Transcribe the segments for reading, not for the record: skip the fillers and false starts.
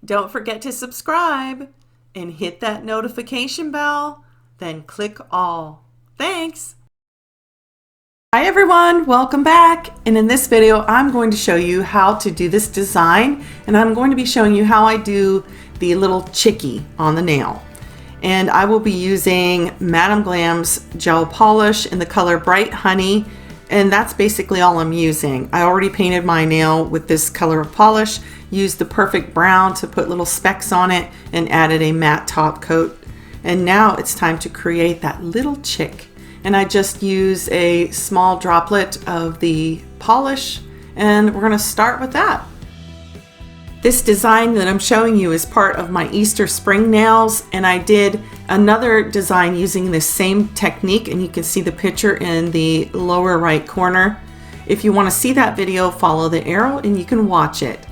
Don't forget to subscribe and hit that notification bell, then click all. Thanks! Hi everyone, welcome back. And in this video, I'm going to show you how to do this design, and I'm going to be showing you how I do the little chickie on the nail. And I will be using Madam Glam's gel polish in the color Bright Honey, and that's basically all I'm using. I already painted my nail with this color of polish, used the perfect brown to put little specks on it, and added a matte top coat. And now it's time to create that little chick. And I just use a small droplet of the polish, and we're gonna start with that. This design that I'm showing you is part of my Easter spring nails, and I did another design using this same technique, and you can see the picture in the lower right corner. If you want to see that video, follow the arrow and you can watch it.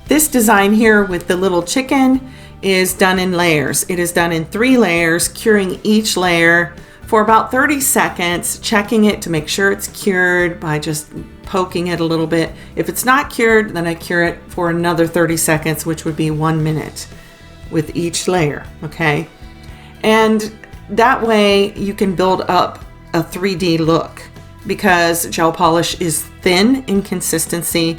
This design here with the little chicken is done in layers. It is done in 3 layers, curing each layer for about 30 seconds, checking it to make sure it's cured by just poking it a little bit. If it's not cured, then I cure it for another 30 seconds, which would be 1 minute with each layer, okay? And that way you can build up a 3D look, because gel polish is thin in consistency,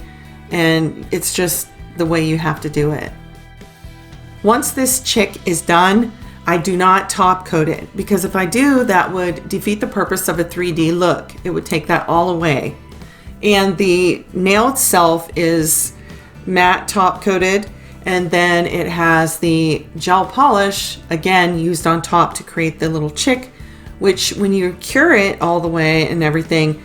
and it's just the way you have to do it. Once this chick is done, I do not top coat it, because if I do, that would defeat the purpose of a 3D look. It would take that all away. And the nail itself is matte top coated, and then it has the gel polish, again, used on top to create the little chick, which when you cure it all the way and everything,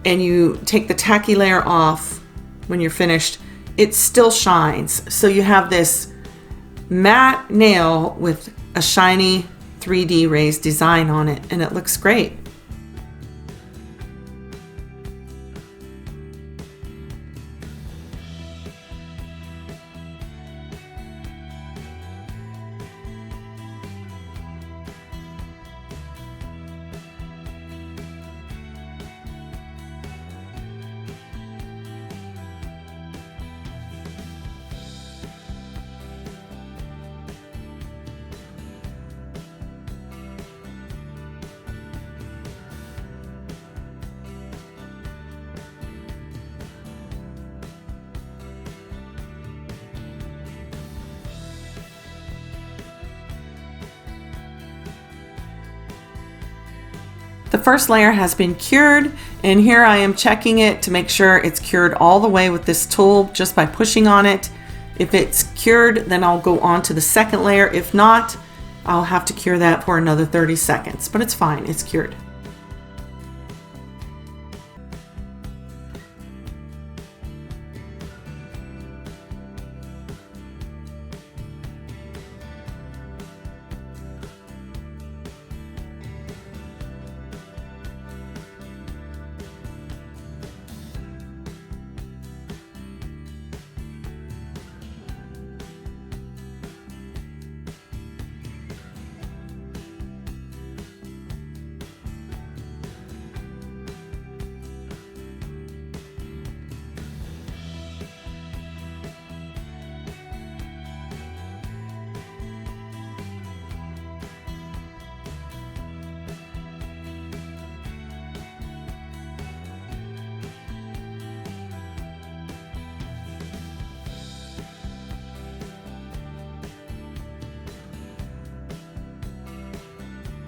and you take the tacky layer off when you're finished, it still shines. So you have this matte nail with a shiny 3D raised design on it, and it looks great. The first layer has been cured, and here I am checking it to make sure it's cured all the way with this tool just by pushing on it. If it's cured, then I'll go on to the second layer. If not, I'll have to cure that for another 30 seconds, but it's fine, it's cured.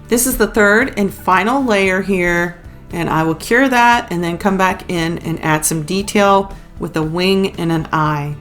This is the third and final layer here, and I will cure that and then come back in and add some detail with a wing and an eye.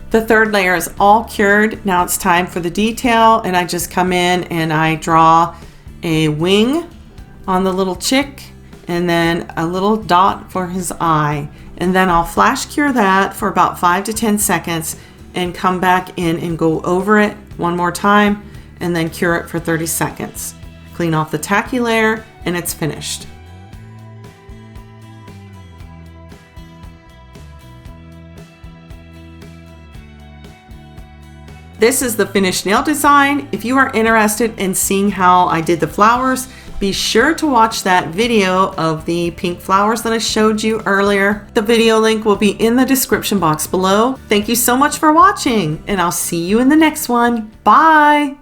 The third layer is all cured. Now it's time for the detail, and I just come in and I draw a wing on the little chick and then a little dot for his eye. And then I'll flash cure that for about 5 to 10 seconds, and come back in and go over it one more time and then cure it for 30 seconds. Clean off the tacky layer and it's finished. This is the finished nail design. If you are interested in seeing how I did the flowers, be sure to watch that video of the pink flowers that I showed you earlier. The video link will be in the description box below. Thank you so much for watching, and I'll see you in the next one. Bye!